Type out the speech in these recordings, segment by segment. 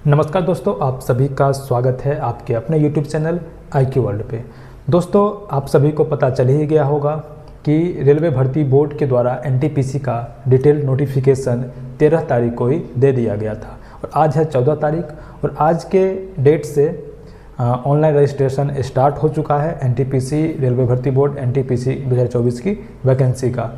नमस्कार दोस्तों, आप सभी का स्वागत है आपके अपने YouTube चैनल IQ वर्ल्ड पे। दोस्तों, आप सभी को पता चल ही गया होगा कि रेलवे भर्ती बोर्ड के द्वारा NTPC का डिटेल नोटिफिकेशन 13 तारीख को ही दे दिया गया था और आज है 14 तारीख और आज के डेट से ऑनलाइन रजिस्ट्रेशन स्टार्ट हो चुका है NTPC रेलवे भर्ती बोर्ड NTPC 2024 की वैकेंसी का।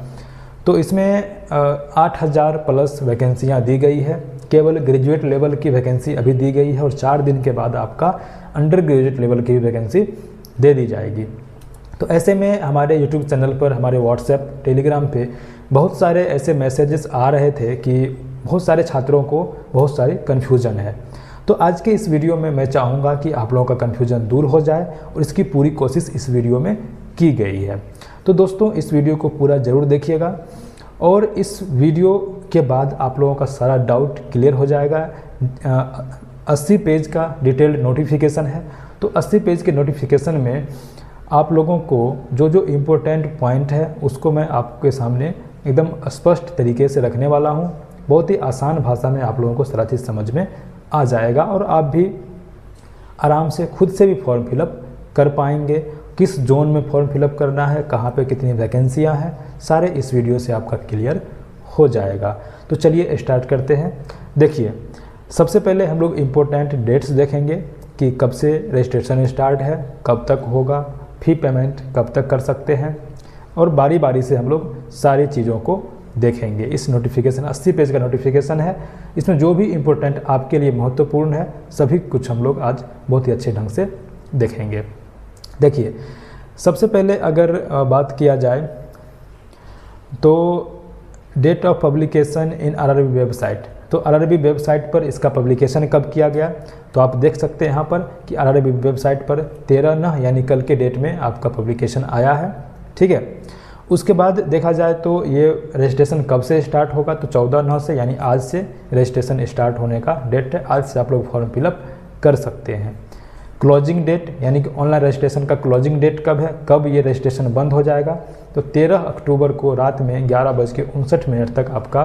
तो इसमें 8000 प्लस वैकेंसियाँ दी गई है। केवल ग्रेजुएट लेवल की वैकेंसी अभी दी गई है और 4 दिन के बाद आपका अंडर ग्रेजुएट लेवल की भी वैकेंसी दे दी जाएगी। तो ऐसे में हमारे यूट्यूब चैनल पर, हमारे व्हाट्सएप, टेलीग्राम पे बहुत सारे ऐसे मैसेजेस आ रहे थे कि बहुत सारे छात्रों को बहुत सारी कन्फ्यूज़न है। तो आज के इस वीडियो में मैं चाहूँगा कि आप लोगों का कन्फ्यूज़न दूर हो जाए और इसकी पूरी कोशिश इस वीडियो में की गई है। तो दोस्तों, इस वीडियो को पूरा ज़रूर देखिएगा और इस वीडियो के बाद आप लोगों का सारा डाउट क्लियर हो जाएगा। 80 पेज का डिटेल्ड नोटिफिकेशन है। तो 80 पेज के नोटिफिकेशन में आप लोगों को जो जो इम्पोर्टेंट पॉइंट है उसको मैं आपके सामने एकदम स्पष्ट तरीके से रखने वाला हूँ। बहुत ही आसान भाषा में आप लोगों को सारा चीज़ समझ में आ जाएगा और आप भी आराम से खुद से भी फॉर्म फिलअप कर पाएंगे। किस जोन में फॉर्म फिलअप करना है, कहाँ पे कितनी वैकेंसियाँ हैं, सारे इस वीडियो से आपका क्लियर हो जाएगा। तो चलिए स्टार्ट करते हैं। देखिए, सबसे पहले हम लोग इम्पोर्टेंट डेट्स देखेंगे कि कब से रजिस्ट्रेशन स्टार्ट है, कब तक होगा, फी पेमेंट कब तक कर सकते हैं और बारी बारी से हम लोग सारी चीज़ों को देखेंगे। इस नोटिफिकेशन 80 पेज का नोटिफिकेशन है। इसमें जो भी इम्पोर्टेंट आपके लिए महत्वपूर्ण है सभी कुछ हम लोग आज बहुत ही अच्छे ढंग से देखेंगे। देखिए, सबसे पहले अगर बात किया जाए तो date of publication in RRB website. तो RRB वेबसाइट पर इसका पब्लिकेशन कब किया गया, तो आप देख सकते हैं यहाँ पर कि RRB वेबसाइट पर 13/9 यानी कल के डेट में आपका पब्लिकेशन आया है। ठीक है। उसके बाद देखा जाए तो ये रजिस्ट्रेशन कब से स्टार्ट होगा, तो 14/9 से यानी आज से रजिस्ट्रेशन स्टार्ट होने का डेट है। आज से आप लोग फॉर्म फिलअप कर सकते हैं। क्लोजिंग डेट यानी कि ऑनलाइन रजिस्ट्रेशन का क्लोजिंग डेट कब है, कब ये रजिस्ट्रेशन बंद हो जाएगा, तो 13 अक्टूबर को रात में 11:59 तक आपका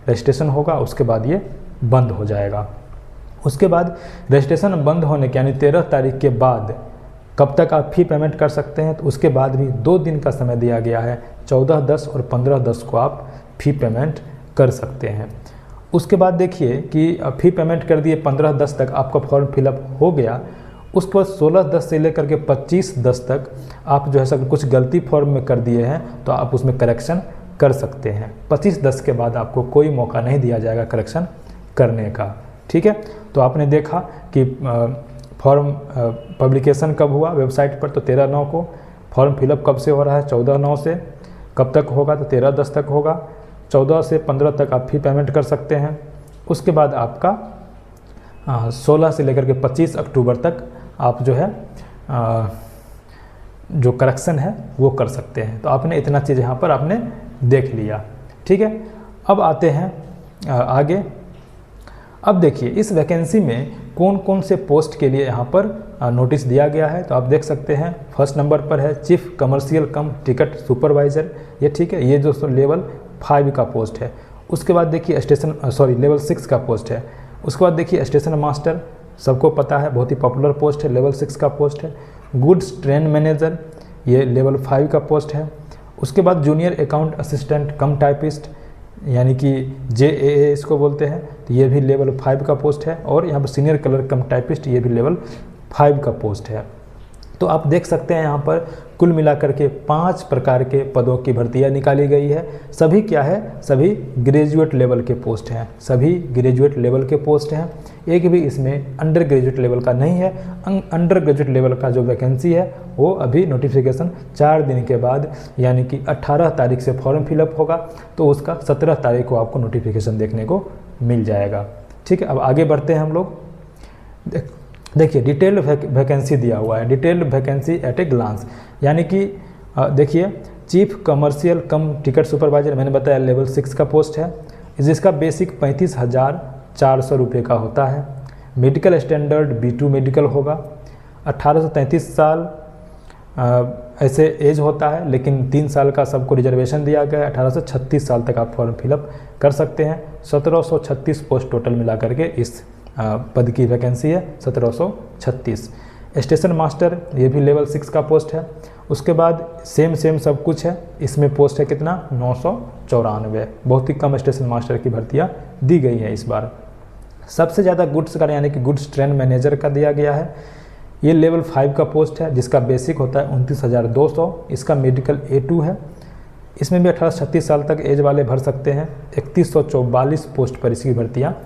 रजिस्ट्रेशन होगा। उसके बाद ये बंद हो जाएगा। उसके बाद रजिस्ट्रेशन बंद होने के यानी 13 तारीख के बाद कब तक आप फी पेमेंट कर सकते हैं, तो उसके बाद भी 2 दिन का समय दिया गया है। 14/10 और 15/10 को आप फी पेमेंट कर सकते हैं। उसके बाद देखिए कि फी पेमेंट कर दिए, 15/10 तक आपका फॉर्म फिलअप हो गया। उसके बाद 16/10 से लेकर के 25/10 तक आप जो है सब कुछ गलती फॉर्म में कर दिए हैं तो आप उसमें करेक्शन कर सकते हैं। 25/10 के बाद आपको कोई मौका नहीं दिया जाएगा करेक्शन करने का। ठीक है। तो आपने देखा कि फॉर्म पब्लिकेशन कब हुआ वेबसाइट पर, तो 13/9 को। फॉर्म फिलअप कब से हो रहा है, 14/9 से। कब तक होगा, तो 13/10 तक होगा। 14 से 15 तक आप फी पेमेंट कर सकते हैं। उसके बाद आपका 16 से लेकर के 25 अक्टूबर तक आप जो है जो करेक्शन है वो कर सकते हैं। तो आपने इतना चीज़ यहाँ पर आपने देख लिया। ठीक है। अब आते हैं आगे। अब देखिए, इस वैकेंसी में कौन कौन से पोस्ट के लिए यहाँ पर नोटिस दिया गया है, तो आप देख सकते हैं। फर्स्ट नंबर पर है chief commercial cum ticket supervisor, ये ठीक है, ये जो लेवल 5 का पोस्ट है। उसके बाद देखिए लेवल 6 का पोस्ट है। उसके बाद देखिए स्टेशन मास्टर, सबको पता है, बहुत ही पॉपुलर पोस्ट है, लेवल 6 का पोस्ट है। गुड्स ट्रेन मैनेजर, ये लेवल 5 का पोस्ट है। उसके बाद junior account assistant cum typist यानी कि JAA इसको बोलते हैं, तो ये भी लेवल 5 का पोस्ट है। और यहाँ पर सीनियर क्लर्क कम टाइपिस्ट, ये भी लेवल 5 का पोस्ट है। तो आप देख सकते हैं यहाँ पर कुल मिलाकर के 5 प्रकार के पदों की भर्तियाँ निकाली गई है। सभी क्या है, सभी ग्रेजुएट लेवल के पोस्ट हैं, सभी ग्रेजुएट लेवल के पोस्ट हैं। एक भी इसमें अंडर ग्रेजुएट लेवल का नहीं है। अंडर ग्रेजुएट लेवल का जो वैकेंसी है वो अभी नोटिफिकेशन 4 दिन के बाद यानी कि 18 तारीख से फॉर्म फिलअप होगा, तो उसका 17 तारीख को आपको नोटिफिकेशन देखने को मिल जाएगा। ठीक है। अब आगे बढ़ते हैं हम लोग। देखिए, डिटेल्ड वैकेंसी दिया हुआ है, detailed vacancy at a glance, यानी कि देखिए chief commercial cum ticket supervisor, मैंने बताया लेवल 6 का पोस्ट है, जिसका बेसिक 35,400 रुपये का होता है। मेडिकल स्टैंडर्ड B2 मेडिकल होगा। 18 से 33 साल ऐसे एज होता है, लेकिन 3 साल का सबको रिजर्वेशन दिया गया है। 18 से 36 साल तक आप फॉर्म फिलअप कर सकते हैं। 1736 पोस्ट टोटल मिला करके इस पद की वैकेंसी है 1736। स्टेशन मास्टर ये भी लेवल 6 का पोस्ट है। उसके बाद सेम सब कुछ है, इसमें पोस्ट है कितना 994। बहुत ही कम स्टेशन मास्टर की भर्तियाँ दी गई है इस बार। सबसे ज़्यादा गुड्स का यानी कि गुड्स ट्रेन मैनेजर का दिया गया है। ये लेवल 5 का पोस्ट है जिसका बेसिक होता है 29,200। इसका मेडिकल A2 है। इसमें भी 18 से 36 साल तक एज वाले भर सकते हैं। 3144 पोस्ट पर इसकी भर्तियाँ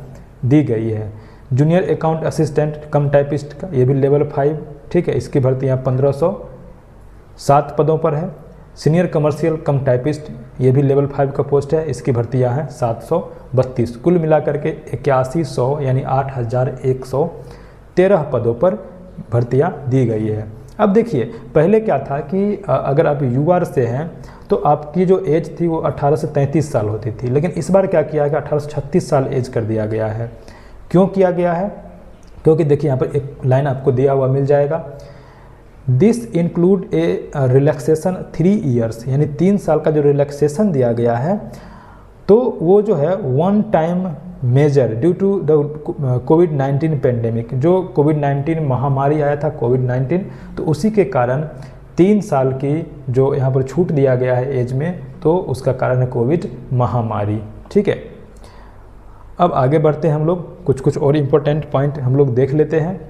दी गई है। Junior account assistant cum typist का ये भी लेवल 5, ठीक है, इसकी भर्तियाँ 1507 पदों पर है। सीनियर कमर्शियल कम टाइपिस्ट ये भी लेवल 5 का पोस्ट है, इसकी भर्तियाँ हैं 732। कुल मिलाकर के 8100 यानी 8113 पदों पर भर्तियाँ दी गई है। अब देखिए पहले क्या था कि अगर आप युवा से हैं तो आपकी जो एज थी वो 18 से 33 साल होती थी, लेकिन इस बार क्या किया है कि 18 से 36 साल एज कर दिया गया है। क्यों किया गया है? क्योंकि देखिए यहाँ पर एक लाइन आपको दिया हुआ मिल जाएगा, this include A relaxation 3 years, यानी 3 साल का जो रिलैक्सेशन दिया गया है तो वो जो है one time measure due to the कोविड-19 पेंडेमिक। जो कोविड-19 महामारी आया था कोविड-19, तो उसी के कारण 3 साल की जो यहाँ पर छूट दिया गया है एज में, तो उसका कारण है कोविड महामारी। ठीक है, अब आगे बढ़ते हैं हम लोग, कुछ और इम्पोर्टेंट पॉइंट हम लोग देख लेते हैं।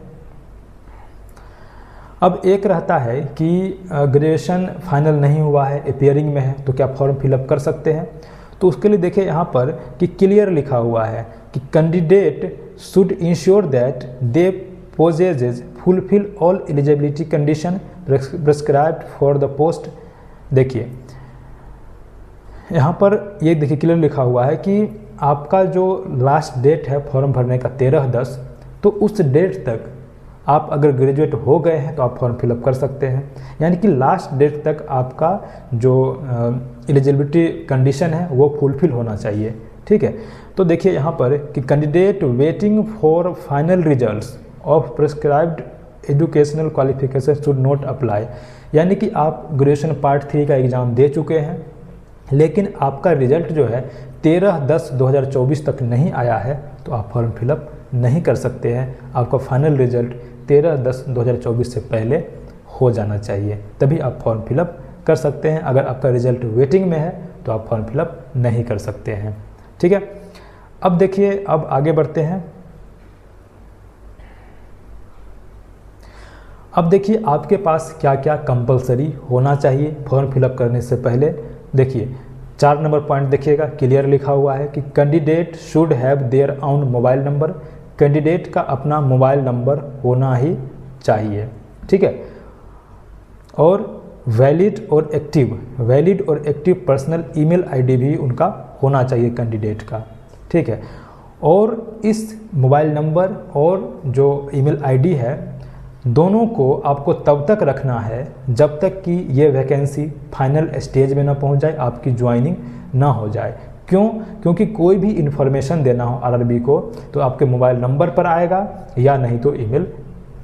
अब एक रहता है कि ग्रेजुएशन फाइनल नहीं हुआ है, अपियरिंग में है, तो क्या फॉर्म फिलअप कर सकते हैं? तो उसके लिए देखिए यहाँ पर कि क्लियर लिखा हुआ है कि candidate should ensure that they possess fulfil all eligibility condition prescribed for the post. देखिए यहाँ पर ये देखिए क्लियर लिखा हुआ है कि आपका जो लास्ट डेट है फॉर्म भरने का 13/10, तो उस डेट तक आप अगर ग्रेजुएट हो गए हैं तो आप फॉर्म फिलअप कर सकते हैं। यानी कि लास्ट डेट तक आपका जो एलिजिबिलिटी कंडीशन है वो फुलफिल होना चाहिए। ठीक है, तो देखिए यहाँ पर कि candidate waiting for final results of prescribed educational qualification should not apply. यानी कि आप ग्रेजुएशन पार्ट 3 का एग्ज़ाम दे चुके हैं, लेकिन आपका रिजल्ट जो है 13/10/2024 तक नहीं आया है, तो आप फॉर्म फिलअप नहीं कर सकते हैं। आपका फाइनल रिजल्ट 13/10/2024 से पहले हो जाना चाहिए, तभी आप फॉर्म फिलअप कर सकते हैं। अगर आपका रिजल्ट वेटिंग में है तो आप फॉर्म फिलअप नहीं कर सकते हैं। ठीक है, अब देखिए, अब आगे बढ़ते हैं। अब देखिए आपके पास क्या क्या कंपलसरी होना चाहिए फॉर्म फिलअप करने से पहले। देखिए 4 नंबर पॉइंट देखिएगा, क्लियर लिखा हुआ है कि candidate should have their own mobile number. Candidate का अपना मोबाइल नंबर होना ही चाहिए। ठीक है, और वैलिड और एक्टिव पर्सनल ईमेल आईडी भी उनका होना चाहिए कैंडिडेट का। ठीक है, और इस मोबाइल नंबर और जो ईमेल आईडी है दोनों को आपको तब तक रखना है जब तक कि ये वैकेंसी फाइनल स्टेज में ना पहुंच जाए, आपकी ज्वाइनिंग ना हो जाए। क्यों? क्योंकि कोई भी इन्फॉर्मेशन देना हो आरआरबी को तो आपके मोबाइल नंबर पर आएगा या नहीं तो ईमेल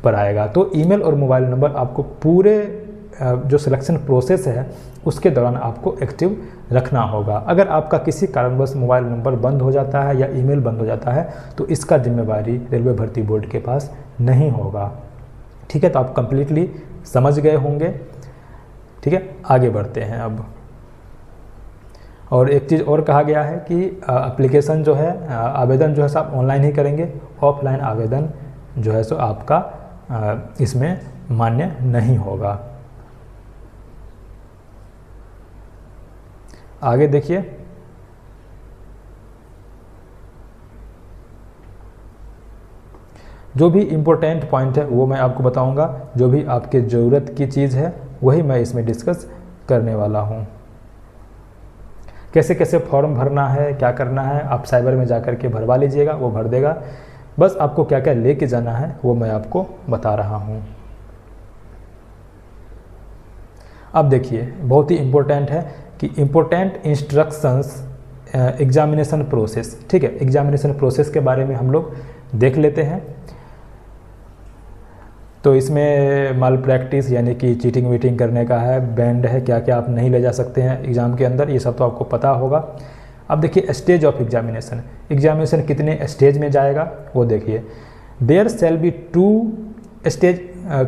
पर आएगा। तो ईमेल और मोबाइल नंबर आपको पूरे जो सिलेक्शन प्रोसेस है उसके दौरान आपको एक्टिव रखना होगा। अगर आपका किसी कारणवश मोबाइल नंबर बंद हो जाता है या ईमेल बंद हो जाता है तो इसका जिम्मेवारी रेलवे भर्ती बोर्ड के पास नहीं होगा। ठीक है, तो आप कंप्लीटली समझ गए होंगे। ठीक है, आगे बढ़ते हैं अब। और एक चीज़ और कहा गया है कि एप्लीकेशन जो है, आवेदन जो है सब ऑनलाइन ही करेंगे, ऑफलाइन आवेदन जो है सो आपका इसमें मान्य नहीं होगा। आगे देखिए, जो भी इम्पोर्टेंट पॉइंट है वो मैं आपको बताऊंगा। जो भी आपके ज़रूरत की चीज़ है वही मैं इसमें डिस्कस करने वाला हूँ। कैसे कैसे फॉर्म भरना है, क्या करना है, आप साइबर में जाकर के भरवा लीजिएगा, वो भर देगा। बस आपको क्या क्या लेके जाना है वो मैं आपको बता रहा हूँ। अब देखिए बहुत ही इम्पोर्टेंट है कि इम्पोर्टेंट इंस्ट्रक्शंस एग्जामिनेशन प्रोसेस। ठीक है, एग्जामिनेशन प्रोसेस के बारे में हम लोग देख लेते हैं। तो इसमें माल प्रैक्टिस यानी कि चीटिंग वीटिंग करने का है, बैंड है, क्या क्या आप नहीं ले जा सकते हैं एग्ज़ाम के अंदर, ये सब तो आपको पता होगा। अब देखिए स्टेज ऑफ एग्जामिनेशन, एग्जामिनेशन कितने स्टेज में जाएगा वो देखिए। There shall be 2 stage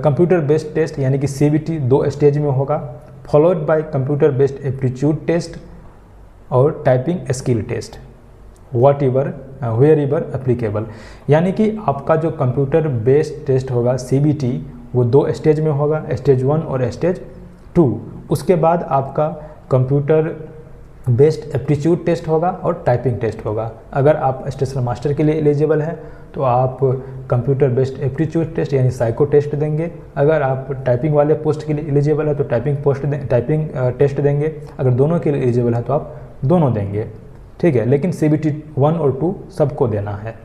computer based test, यानी कि CBT 2 स्टेज में होगा, followed by computer based aptitude test और typing skill test whatever wherever applicable. यानी कि आपका जो कंप्यूटर बेस्ड टेस्ट होगा CBT वो 2 स्टेज में होगा, स्टेज 1 और स्टेज 2। उसके बाद आपका कंप्यूटर बेस्ड एप्टीट्यूड टेस्ट होगा और टाइपिंग टेस्ट होगा। अगर आप स्टेशन मास्टर के लिए एलिजिबल हैं तो आप कंप्यूटर बेस्ड एप्टीट्यूड टेस्ट यानी साइको टेस्ट देंगे। अगर आप टाइपिंग वाले पोस्ट के लिए एलिजिबल है तो टाइपिंग टेस्ट देंगे। अगर दोनों के लिए एलिजिबल है तो आप दोनों देंगे, ठीक है। लेकिन CBT 1 और 2 सबको देना है।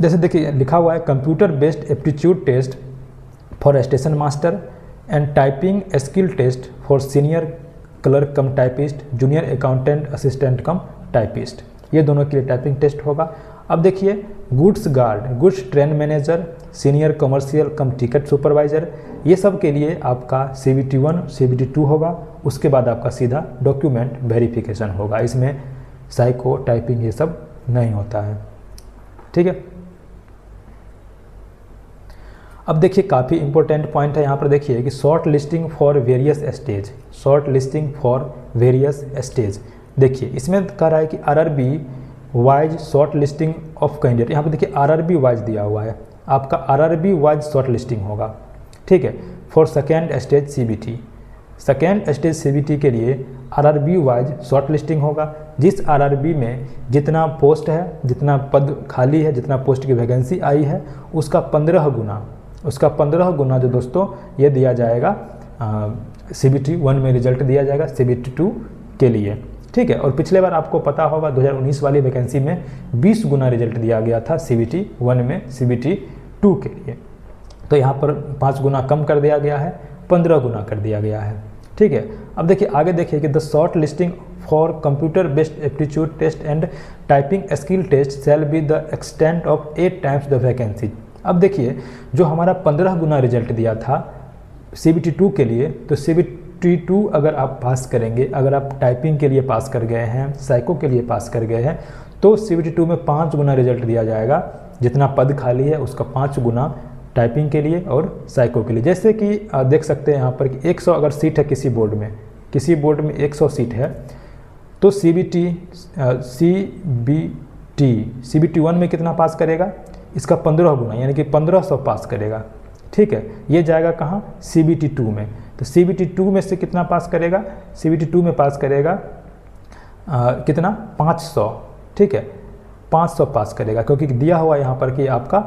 जैसे देखिए लिखा हुआ है computer based aptitude test for station master and typing skill test for senior clerk cum typist, junior accountant assistant cum typist, ये दोनों के लिए टाइपिंग टेस्ट होगा। अब देखिए goods guard, goods train manager, senior commercial cum ticket supervisor, ये सब के लिए आपका CBT 1 CBT 2 होगा। उसके बाद आपका सीधा डॉक्यूमेंट वेरिफिकेशन होगा, इसमें साइको टाइपिंग ये सब नहीं होता है, ठीक है। अब देखिए काफ़ी इंपॉर्टेंट पॉइंट है यहाँ पर, देखिए कि short listing for various stage, short listing for various stage. देखिए इसमें कह रहा है कि RRB wise short listing of candidate, यहाँ पर देखिए RRB वाइज दिया हुआ है, आपका RRB वाइज शॉर्ट लिस्टिंग होगा, ठीक है। For second stage CBT, second stage CBT के लिए RRB वाइज शॉर्ट लिस्टिंग होगा। जिस RRB में जितना पोस्ट है, जितना पद खाली है, जितना पोस्ट की वैकेंसी आई है उसका 15 गुना जो दोस्तों ये दिया जाएगा CBT 1 में रिजल्ट दिया जाएगा CBT 2 के लिए, ठीक है। और पिछले बार आपको पता होगा 2019 वाली वैकेंसी में 20 गुना रिजल्ट दिया गया था CBT 1 में CBT 2 के लिए, तो यहाँ पर 5 गुना कम कर दिया गया है, 15 गुना कर दिया गया है, ठीक है। अब देखिए आगे देखिए कि the shortlisting for computer based aptitude test and typing skill test shall be the extent of 8 times the vacancy. अब देखिए जो हमारा 15 गुना रिजल्ट दिया था CBT 2 के लिए, तो CBT 2 अगर आप पास करेंगे, अगर आप टाइपिंग के लिए पास कर गए हैं, साइको के लिए पास कर गए हैं, तो CBT 2 में 5 गुना रिजल्ट दिया जाएगा, जितना पद खाली है उसका 5 गुना टाइपिंग के लिए और साइको के लिए। जैसे कि देख सकते हैं यहाँ पर कि 100 अगर सीट है किसी बोर्ड में 100 सीट है, तो CBT 1 में कितना पास करेगा, इसका 15 गुना यानी कि 1500 पास करेगा, ठीक है। ये जाएगा कहाँ, CBT 2 में, तो CBT 2 में से कितना पास करेगा, CBT 2 में पास करेगा कितना 500, ठीक है, 500 पास करेगा, क्योंकि दिया हुआ यहाँ पर कि आपका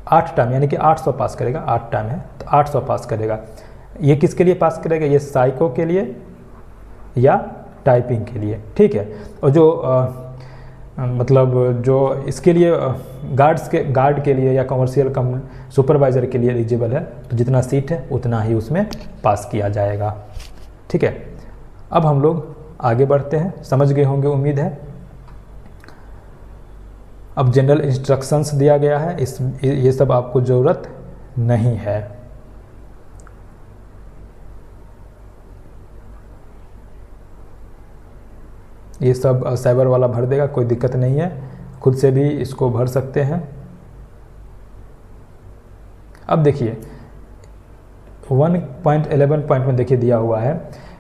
8 टाइम यानी कि 800 पास करेगा, 8 टाइम है तो 800 पास करेगा। ये किसके लिए पास करेगा, ये साइको के लिए या टाइपिंग के लिए, ठीक है। और जो मतलब जो इसके लिए गार्ड के लिए या कमर्शियल कम सुपरवाइज़र के लिए एलिजिबल है, तो जितना सीट है उतना ही उसमें पास किया जाएगा, ठीक है। अब हम लोग आगे बढ़ते हैं, समझ गए होंगे उम्मीद है। अब जनरल इंस्ट्रक्शंस दिया गया है, ये सब आपको ज़रूरत नहीं है। ये सब साइबर वाला भर देगा, कोई दिक्कत नहीं है, खुद से भी इसको भर सकते हैं। अब देखिए 1.11 पॉइंट में देखिए दिया हुआ है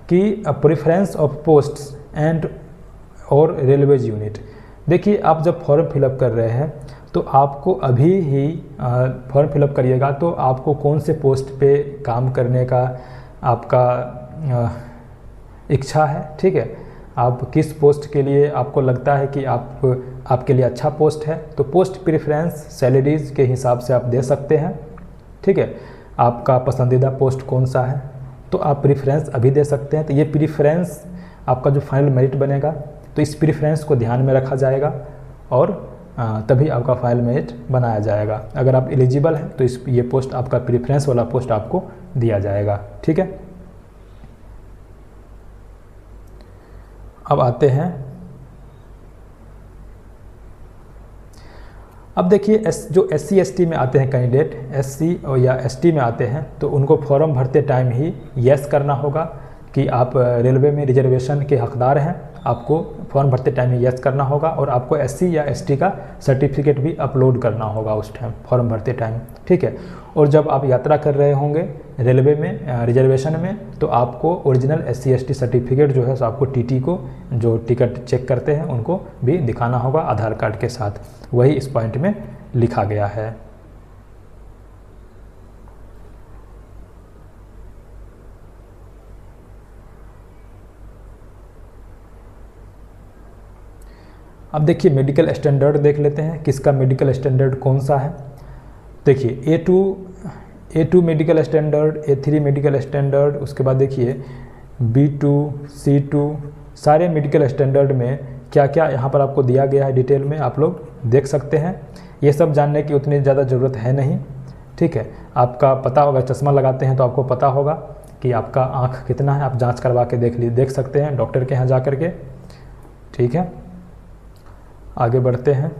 कि प्रेफरेंस ऑफ पोस्ट्स एंड और रेलवेज यूनिट। देखिए आप जब फॉर्म फिलअप कर रहे हैं तो आपको अभी ही फॉर्म फिलअप करिएगा तो आपको कौन से पोस्ट पे काम करने का आपका इच्छा है, ठीक है। आप किस पोस्ट के लिए आपको लगता है कि आपके लिए अच्छा पोस्ट है, तो पोस्ट प्रेफरेंस सैलरीज के हिसाब से आप दे सकते हैं, ठीक है। आपका पसंदीदा पोस्ट कौन सा है तो आप प्रेफरेंस अभी दे सकते हैं। तो ये प्रेफरेंस आपका जो फाइनल मेरिट बनेगा तो इस प्रेफरेंस को ध्यान में रखा जाएगा और तभी आपका फाइनल मेरिट बनाया जाएगा। अगर आप एलिजिबल हैं तो ये पोस्ट आपका प्रेफरेंस वाला पोस्ट आपको दिया जाएगा, ठीक है। अब आते हैं, अब देखिए जो SC ST में आते हैं कैंडिडेट, SC और या ST में आते हैं तो उनको फॉर्म भरते टाइम ही यस करना होगा कि आप रेलवे में रिजर्वेशन के हकदार हैं आपको फॉर्म भरते टाइम में यस करना होगा और आपको एससी या एसटी का सर्टिफिकेट भी अपलोड करना होगा उस टाइम फॉर्म भरते टाइम, ठीक है। और जब आप यात्रा कर रहे होंगे रेलवे में रिजर्वेशन में, तो आपको ओरिजिनल एससी एसटी सर्टिफिकेट जो है सो आपको टीटी को जो टिकट चेक करते हैं उनको भी दिखाना होगा आधार कार्ड के साथ, वही इस पॉइंट में लिखा गया है। अब देखिए मेडिकल स्टैंडर्ड देख लेते हैं, किसका मेडिकल स्टैंडर्ड कौन सा है। देखिए A2 medical standard, A3 medical standard, उसके बाद देखिए B2, C2, सारे मेडिकल स्टैंडर्ड में क्या क्या यहाँ पर आपको दिया गया है डिटेल में आप लोग देख सकते हैं। ये सब जानने की उतनी ज़्यादा ज़रूरत है नहीं, ठीक है। आपका पता होगा, चश्मा लगाते हैं तो आपको पता होगा कि आपका आँख कितना है, आप जाँच करवा के देख सकते हैं डॉक्टर के यहाँ जा कर के, ठीक है। आगे बढ़ते हैं।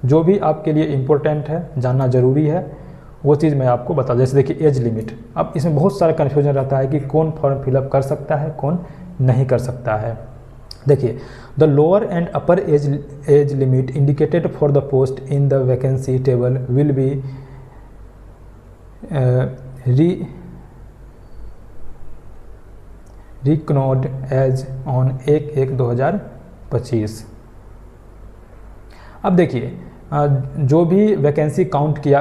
जो भी आपके लिए इम्पोर्टेंट है, जानना ज़रूरी है, वो चीज़ मैं आपको बता। जैसे देखिए एज लिमिट, अब इसमें बहुत सारा कन्फ्यूजन रहता है कि कौन फॉर्म फिलअप कर सकता है, कौन नहीं कर सकता है। देखिए the lower and upper age limit indicated for the post in the vacancy table will be reckoned age on 1/1/2025। अब देखिए जो भी वैकेंसी काउंट किया,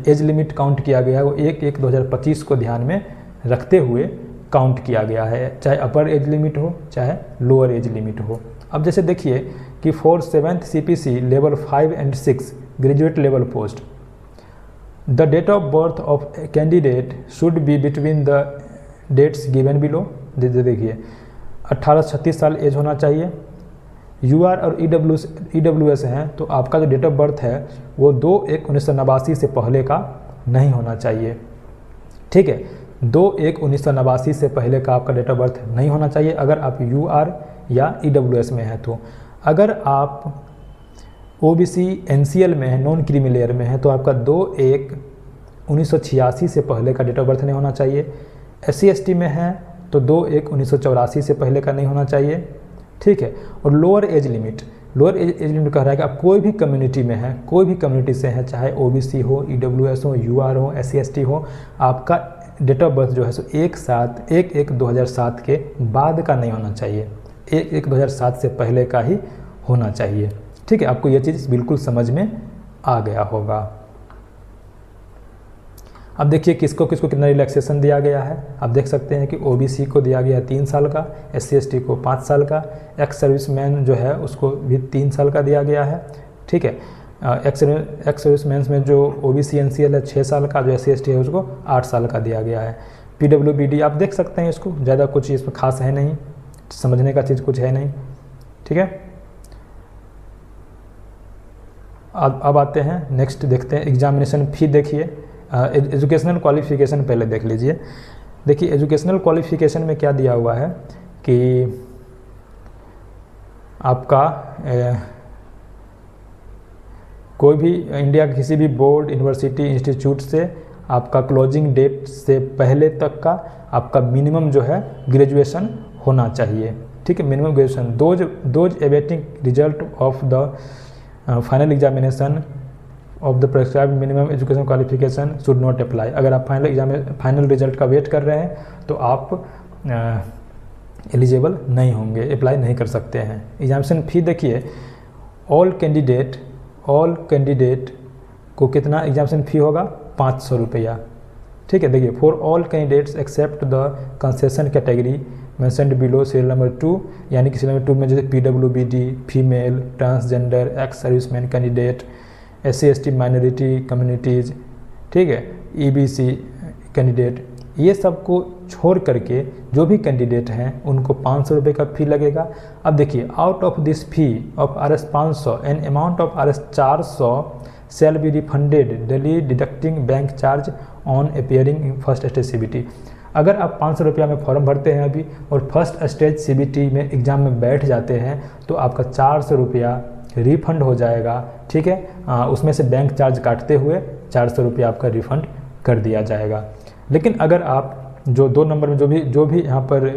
एज लिमिट काउंट किया गया है वो 1/1/2025 को ध्यान में रखते हुए काउंट किया गया है, चाहे अपर एज लिमिट हो चाहे लोअर एज लिमिट हो। अब जैसे देखिए कि for 7th CPC level 5 and 6 graduate level post the date of birth of candidate should be between the dates given below. देखिए 18 से 36 साल एज होना चाहिए। UR और EWS हैं तो आपका जो डेट ऑफ बर्थ है वो 2/1/1989 से पहले का नहीं होना चाहिए, ठीक है। 2/1/1989 से पहले का आपका डेट ऑफ बर्थ नहीं होना चाहिए अगर आप UR या EWS में है तो। अगर आप OBC NCL में है, नॉन क्रीमी लेयर में है, तो आपका 2/1/1986 से पहले का डेट ऑफ बर्थ नहीं होना चाहिए। SC ST में है तो 2/1/1984 से पहले का नहीं होना चाहिए, ठीक है। और लोअर एज लिमिट कह रहा है कि आप कोई भी कम्युनिटी में है, कोई भी कम्युनिटी से है, चाहे OBC हो, EWS हो, UR हो, SC ST हो, आपका डेट ऑफ बर्थ जो है सो 1/1/2007 के बाद का नहीं होना चाहिए, 1/1/2007 से पहले का ही होना चाहिए, ठीक है। आपको यह चीज़ बिल्कुल समझ में आ गया होगा। अब देखिए किसको किसको कितना रिलैक्सेशन दिया गया है। आप देख सकते हैं कि OBC को दिया गया है 3 साल का, SC ST को 5 साल का, एक्स सर्विसमैन जो है उसको भी 3 साल का दिया गया है, ठीक है। एक्स सर्विसमैन में जो OBC NCL है 6 साल का, जो SC ST है उसको 8 साल का दिया गया है। PWBD आप देख सकते हैं, इसको ज़्यादा कुछ इसमें खास है नहीं, समझने का चीज़ कुछ है नहीं, ठीक है। अब आते हैं नेक्स्ट, देखते हैं एग्जामिनेशन फी। देखिए एजुकेशनल क्वालिफिकेशन पहले देख लीजिए। देखिए एजुकेशनल क्वालिफिकेशन में क्या दिया हुआ है कि आपका कोई भी इंडिया के किसी भी बोर्ड, यूनिवर्सिटी, इंस्टीट्यूट से आपका क्लोजिंग डेट से पहले तक का आपका मिनिमम जो है ग्रेजुएशन होना चाहिए, ठीक है। Minimum graduation. Those awaiting result of the final examination of the prescribed minimum education qualification should not apply. अगर आप फाइनल रिजल्ट का वेट कर रहे हैं तो आप एलिजिबल नहीं होंगे, अप्लाई नहीं कर सकते हैं। एग्जामिनेशन फ़ी देखिए ऑल कैंडिडेट को कितना एग्जामिनेशन फ़ी होगा, 500 रुपया, ठीक है। देखिए for all candidates except the concession category mentioned below serial number 2, यानी कि सीरियल नंबर 2 में जैसे PWBD, female, transgender, ex serviceman candidate, SC ST minority communities, ठीक है, EBC कैंडिडेट, ये सब को छोड़ करके जो भी कैंडिडेट हैं उनको 500 रुपये का फ़ी लगेगा। अब देखिए out of this fee of Rs 500 an amount of Rs 400 shall be refunded daily deducting bank charge on appearing in first stage CBT। अगर आप 500 रुपया में फॉर्म भरते हैं अभी और फर्स्ट स्टेज CBT में एग्ज़ाम में बैठ जाते हैं तो आपका 400 रुपया रिफंड हो जाएगा, ठीक है। उसमें से बैंक चार्ज काटते हुए 400 रुपया आपका रिफ़ंड कर दिया जाएगा। लेकिन अगर आप जो 2 नंबर में जो भी यहाँ पर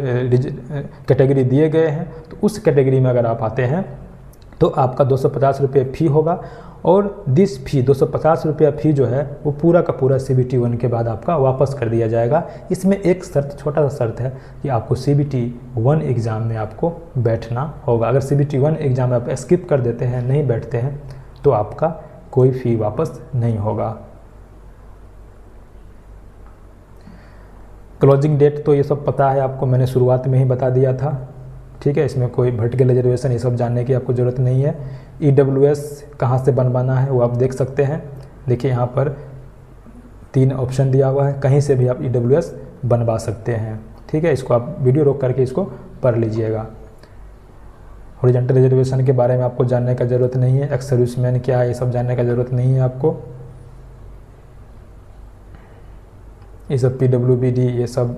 कैटेगरी दिए गए हैं, तो उस कैटेगरी में अगर आप आते हैं तो आपका 250 रुपये फ़ी होगा। और दिस फ़ी 250 रुपया फ़ी जो है वो पूरा का पूरा CBT 1 के बाद आपका वापस कर दिया जाएगा। इसमें एक शर्त, छोटा सा शर्त है कि आपको CBT 1 एग्ज़ाम में आपको बैठना होगा। अगर CBT 1 एग्ज़ाम में आप स्किप कर देते हैं, नहीं बैठते हैं, तो आपका कोई फ़ी वापस नहीं होगा। क्लोजिंग डेट तो ये सब पता है आपको, मैंने शुरुआत में ही बता दिया था, ठीक है। इसमें कोई वर्टिकल रिजर्वेशन ये सब जानने की आपको ज़रूरत नहीं है। EWS कहाँ से बनवाना है वो आप देख सकते हैं। देखिए यहाँ पर 3 ऑप्शन दिया हुआ है, कहीं से भी आप EWS बनवा सकते हैं, ठीक है। इसको आप वीडियो रोक करके इसको पढ़ लीजिएगा। हॉरिजॉन्टल रिजर्वेशन के बारे में आपको जानने का ज़रूरत नहीं है, एक्स सर्विसमैन क्या है ये सब जानने का ज़रूरत नहीं है आपको। ये सब PWBD ये सब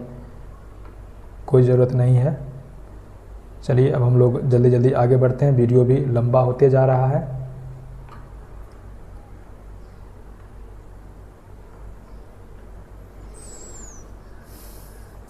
कोई ज़रूरत नहीं है। चलिए अब हम लोग जल्दी जल्दी आगे बढ़ते हैं, वीडियो भी लंबा होते जा रहा है।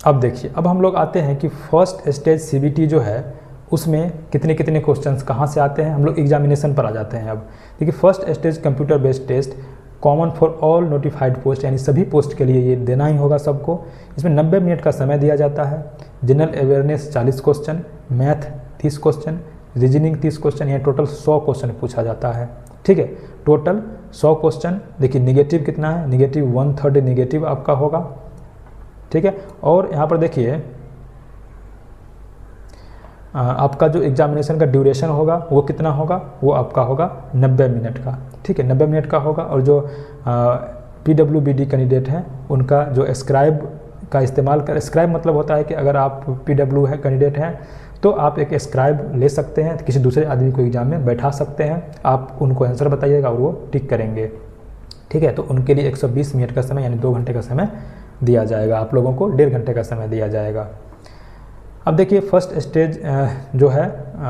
अब देखिए, अब हम लोग आते हैं कि फर्स्ट स्टेज CBT जो है उसमें कितने कितने क्वेश्चंस कहाँ से आते हैं। हम लोग एग्जामिनेशन पर आ जाते हैं। अब देखिए, first stage computer based test common for all notified post, यानी सभी पोस्ट के लिए ये देना ही होगा सबको। इसमें 90 मिनट का समय दिया जाता है। General awareness 40 question, math 30 question, reasoning 30 question, यानी टोटल 100 क्वेश्चन पूछा जाता है, ठीक है। Total 100 question. देखिए निगेटिव कितना है, निगेटिव 1/3 निगेटिव आपका होगा, ठीक है। और यहाँ पर देखिए आपका जो एग्जामिनेशन का ड्यूरेशन होगा वो कितना होगा, वो आपका होगा 90 मिनट का, ठीक है, 90 मिनट का होगा। और जो PWBD कैंडिडेट हैं उनका जो स्क्राइब का इस्तेमाल कर, स्क्राइब मतलब होता है कि अगर आप PW है कैंडिडेट हैं तो आप एक स्क्राइब ले सकते हैं, किसी दूसरे आदमी को एग्जाम में बैठा सकते हैं। आप उनको आंसर बताइएगा और वो टिक करेंगे, ठीक है। तो उनके लिए 120 मिनट का समय यानी 2 घंटे का समय दिया जाएगा। आप लोगों को 1.5 घंटे का समय दिया जाएगा। अब देखिए, फर्स्ट स्टेज जो है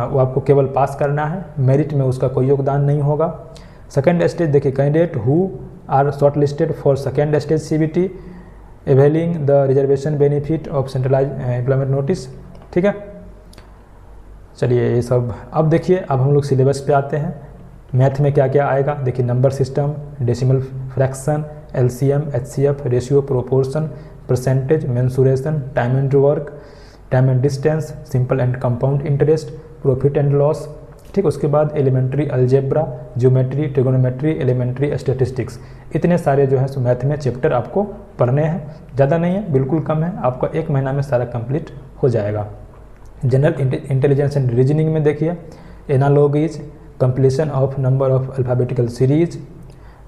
वो आपको केवल पास करना है, मेरिट में उसका कोई योगदान नहीं होगा। सेकेंड स्टेज देखिए, candidate who are short listed for second stage CBT availing the reservation benefit of centralise employment notice, ठीक है। चलिए ये सब, अब देखिए अब हम लोग सिलेबस पे आते हैं। मैथ में क्या क्या आएगा, देखिए number system, decimal fraction, LCM, HCF, ratio, proportion, percentage, mensuration, time and work, time and distance, simple and compound interest, profit and loss, ठीक। उसके बाद elementary algebra, geometry, trigonometry, elementary statistics. इतने सारे जो है सो मैथ में चैप्टर आपको पढ़ने हैं। ज़्यादा नहीं है, बिल्कुल कम है, आपका 1 महीना में सारा कंप्लीट हो जाएगा। जनरल इंटेलिजेंस एंड रीजनिंग में देखिए analogies, completion of number of alphabetical series,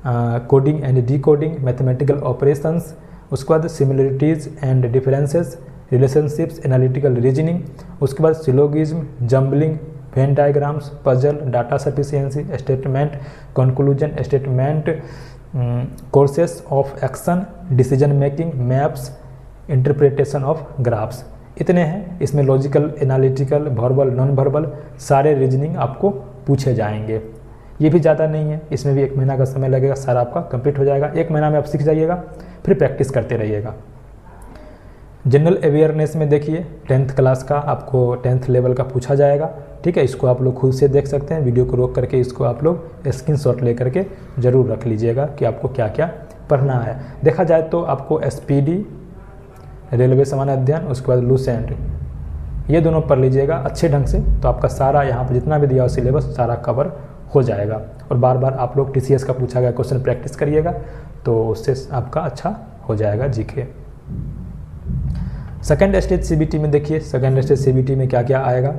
coding and decoding, mathematical operations, उसके बाद similarities and differences, relationships, analytical reasoning, उसके बाद syllogism, jumbling, Venn diagrams, puzzle, data sufficiency, statement, conclusion, statement, courses of action, decision making, maps, interpretation of graphs. इतने हैं। इसमें logical, analytical, verbal, non verbal सारे reasoning आपको पूछे जाएंगे। ये भी ज़्यादा नहीं है, इसमें भी 1 महीना का समय लगेगा, सारा आपका कंप्लीट हो जाएगा। 1 महीना में आप सीख जाइएगा, फिर प्रैक्टिस करते रहिएगा। जनरल अवेयरनेस में देखिए 10th क्लास का आपको 10th लेवल का पूछा जाएगा, ठीक है। इसको आप लोग खुद से देख सकते हैं, वीडियो को रोक करके इसको आप लोग स्क्रीनशॉट ले करके ज़रूर रख लीजिएगा कि आपको क्या क्या पढ़ना है। देखा जाए तो आपको SPD, रेलवे सामान्य अध्ययन, उसके बाद लूसेंट, ये दोनों पढ़ लीजिएगा अच्छे ढंग से, तो आपका सारा यहाँ पर जितना भी दिया हो सिलेबस सारा कवर हो जाएगा। और बार बार आप लोग TCS का पूछा गया क्वेश्चन प्रैक्टिस करिएगा, तो उससे आपका अच्छा हो जाएगा GK। सेकेंड स्टेज CBT में देखिए, सेकेंड स्टेज CBT में क्या क्या आएगा।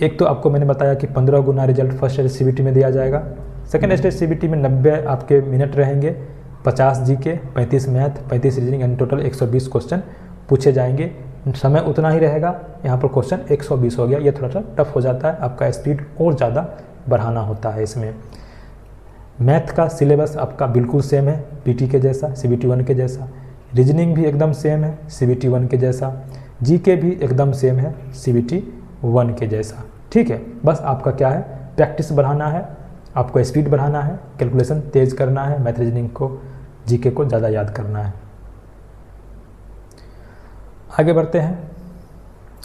एक तो आपको मैंने बताया कि 15 गुना रिजल्ट फर्स्ट स्टेज CBT में दिया जाएगा। सेकेंड स्टेज CBT में 90 आपके मिनट रहेंगे, 50 GK, 35 math, 35 reasoning, and total 120 question पूछे जाएंगे। समय उतना ही रहेगा, यहाँ पर क्वेश्चन 120 हो गया, ये थोड़ा सा टफ हो जाता है, आपका स्पीड और ज़्यादा बढ़ाना होता है इसमें। मैथ का सिलेबस आपका बिल्कुल सेम है PT के जैसा, CBT 1 के जैसा। रीजनिंग भी एकदम सेम है CBT 1 के जैसा। GK भी एकदम सेम है CBT 1 के जैसा, ठीक है। बस आपका क्या है, प्रैक्टिस बढ़ाना है, आपको स्पीड बढ़ाना है, कैलकुलेशन तेज़ करना है, मैथ रीजनिंग को, GK को ज़्यादा याद करना है। आगे बढ़ते हैं।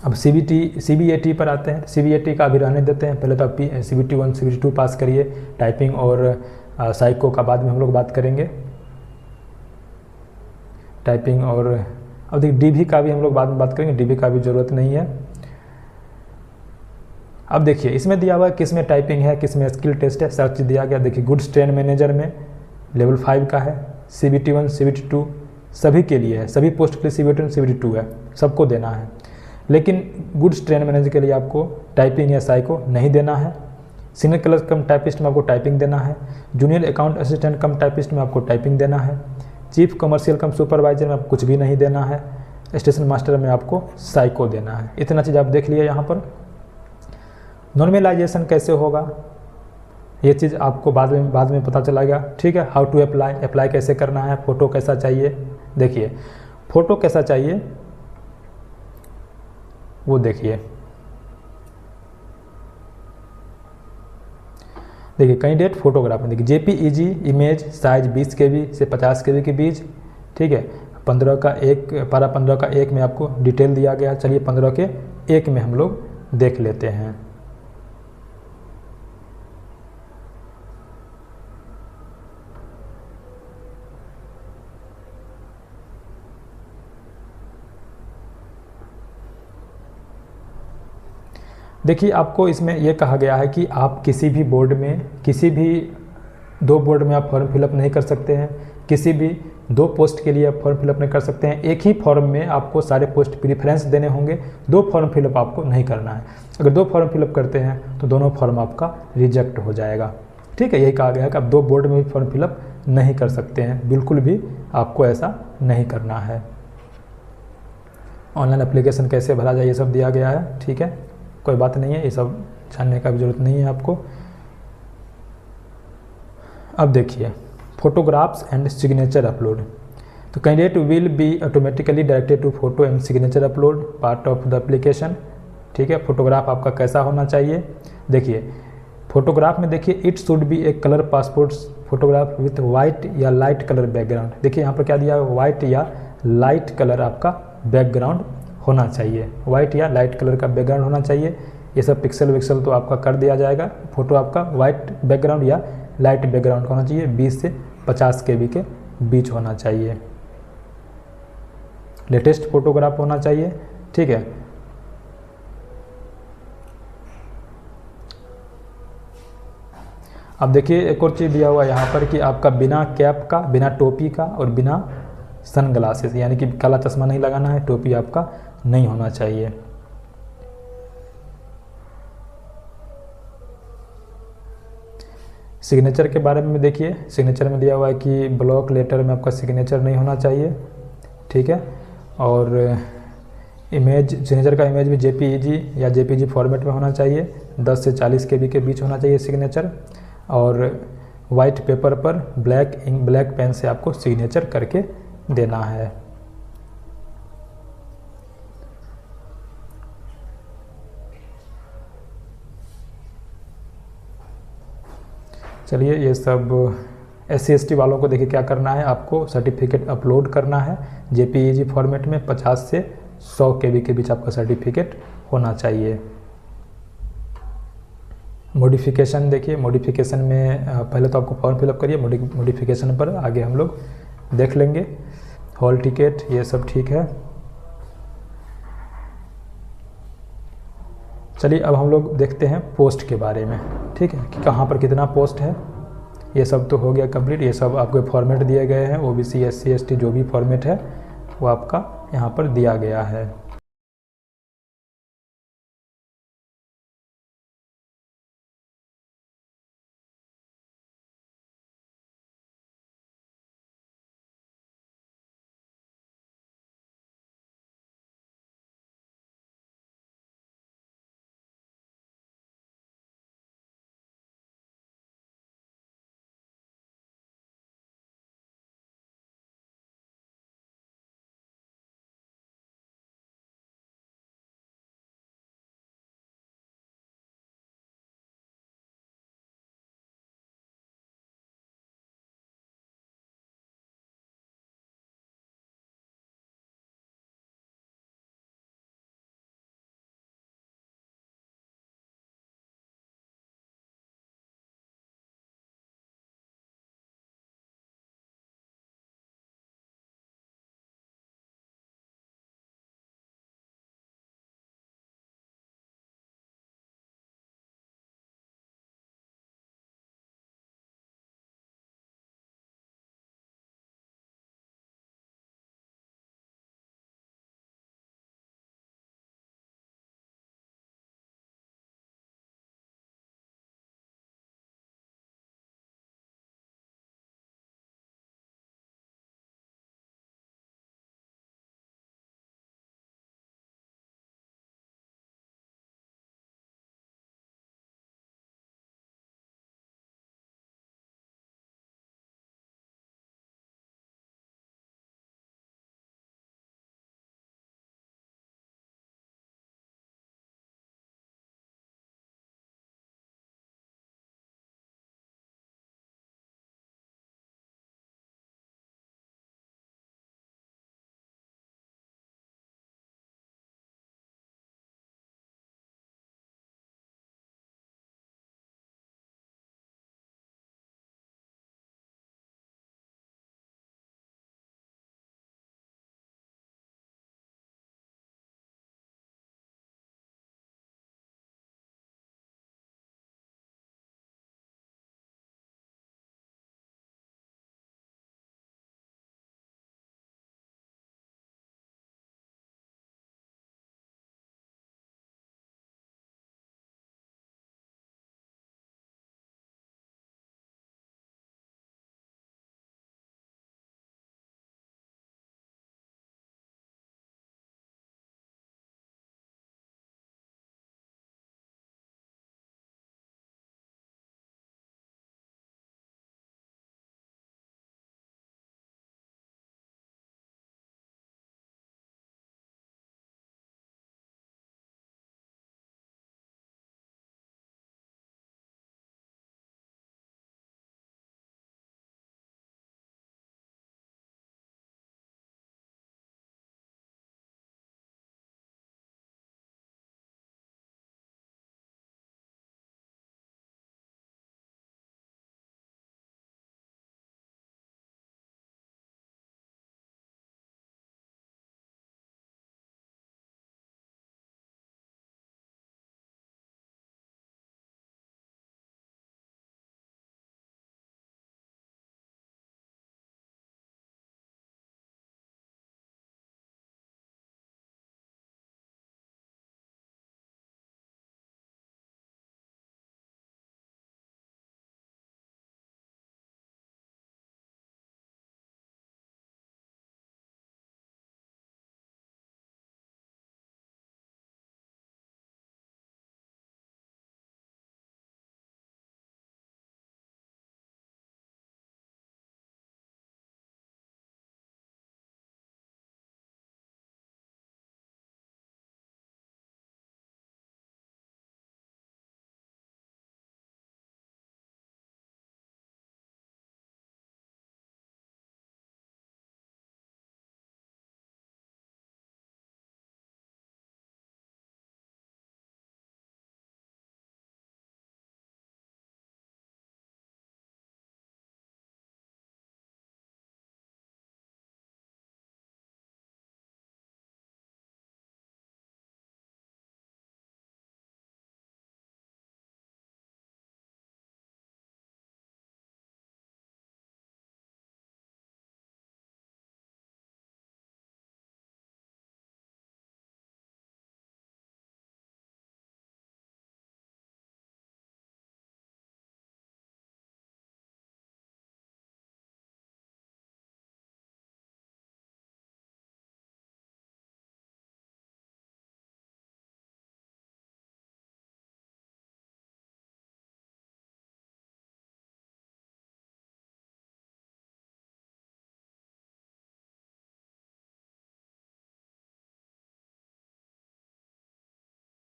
अब CBAT पर आते हैं। CBAT का अभी रहने देते हैं, पहले तो आप CBT 1 CBT 2 पास करिए। टाइपिंग और साइको का बाद में हम लोग बात करेंगे। टाइपिंग और अब देखिए DB का भी हम लोग बाद में बात करेंगे, DB का भी ज़रूरत नहीं है। अब देखिए इसमें दिया हुआ है किस में टाइपिंग है, किस में स्किल टेस्ट है, सब चीज़ दिया गया। देखिए गुड्स ट्रेन मैनेजर में लेवल 5 का है, CBT 1 CBT 2 सभी के लिए है, सभी पोस्ट के लिए CBT 1 CBT 2 है, सबको देना है। लेकिन गुड्स ट्रेन मैनेजर के लिए आपको टाइपिंग या साइको नहीं देना है। सीनियर क्लर्क कम टाइपिस्ट में आपको टाइपिंग देना है। Junior account assistant cum typist में आपको टाइपिंग देना है। चीफ कमर्शियल कम सुपरवाइजर में आपको कुछ भी नहीं देना है। स्टेशन मास्टर में आपको साइको देना है। इतना चीज़ आप देख लिए यहाँ पर। नॉर्मलाइजेशन कैसे होगा ये चीज़ आपको बाद में पता चलेगा, ठीक है। हाउ टू अप्लाई कैसे करना है, फ़ोटो कैसा चाहिए। देखिए फ़ोटो कैसा चाहिए वो देखिए कैंडिडेट फोटोग्राफ में देखिए JPEG इमेज साइज 20 KB से 50 KB के बीच, ठीक है। 15 का 1 पारा 15 का 1 में आपको डिटेल दिया गया। चलिए 15 के 1 में हम लोग देख लेते हैं। देखिए आपको इसमें यह कहा गया है कि आप किसी भी बोर्ड में, किसी भी 2 बोर्ड में आप फॉर्म फिलअप नहीं कर सकते हैं। किसी भी 2 पोस्ट के लिए आप फॉर्म फिलअप नहीं कर सकते हैं। एक ही फॉर्म में आपको सारे पोस्ट प्रीफरेंस देने होंगे। 2 फॉर्म फिलअप आपको नहीं करना है। अगर 2 फॉर्म फिलअप करते हैं तो दोनों फॉर्म आपका रिजेक्ट हो जाएगा, ठीक है। यही कहा गया है कि आप 2 बोर्ड में भी फॉर्म फिलअप नहीं कर सकते हैं, बिल्कुल भी आपको ऐसा नहीं करना है। ऑनलाइन एप्लीकेशन कैसे भरा जाए ये सब दिया गया है, ठीक है। कोई बात नहीं है, ये सब जानने का भी ज़रूरत नहीं है आपको। अब देखिए फोटोग्राफ्स एंड सिग्नेचर अपलोड। तो candidate will be automatically directed to photo and signature upload part of the application, ठीक है। फोटोग्राफ आपका कैसा होना चाहिए। देखिए फोटोग्राफ में देखिए it should be A colour passport photograph with white या लाइट कलर बैकग्राउंड। देखिए यहाँ पर क्या दिया है, वाइट या लाइट कलर आपका बैकग्राउंड होना चाहिए। वाइट या लाइट कलर का बैकग्राउंड होना चाहिए। ये सब पिक्सल विक्सल तो आपका कर दिया जाएगा। फोटो आपका वाइट बैकग्राउंड या लाइट बैकग्राउंड होना चाहिए। 20 से 50 KB के बीच होना चाहिए। लेटेस्ट फोटोग्राफ होना चाहिए, ठीक है। अब देखिए एक और चीज़ दिया हुआ है यहाँ पर कि आपका बिना कैप का, बिना टोपी का और बिना सन ग्लासेस, यानी कि काला चश्मा नहीं लगाना है, टोपी आपका नहीं होना चाहिए। सिग्नेचर के बारे में देखिए, सिग्नेचर में दिया हुआ है कि ब्लॉक लेटर में आपका सिग्नेचर नहीं होना चाहिए, ठीक है। और इमेज, सिग्नेचर का इमेज भी JPEG या JPG फॉर्मेट में होना चाहिए। 10 से 40 KB के बीच होना चाहिए सिग्नेचर। और वाइट पेपर पर ब्लैक पेन से आपको सिग्नेचर करके देना है। चलिए ये सब SC/ST वालों को देखिए क्या करना है, आपको सर्टिफिकेट अपलोड करना है JPEG फॉर्मेट में। 50 से 100 KB के बीच आपका सर्टिफिकेट होना चाहिए। मॉडिफिकेशन देखिए, मॉडिफिकेशन में पहले तो आपको फॉर्म फिलअप करिए, मॉडिफिकेशन पर आगे हम लोग देख लेंगे। हॉल टिकट ये सब ठीक है। चलिए अब हम लोग देखते हैं पोस्ट के बारे में, ठीक है, कि कहाँ पर कितना पोस्ट है। ये सब तो हो गया कंप्लीट। ये सब आपको फॉर्मेट दिए गए हैं, OBC SC ST जो भी फॉर्मेट है वो आपका यहाँ पर दिया गया है।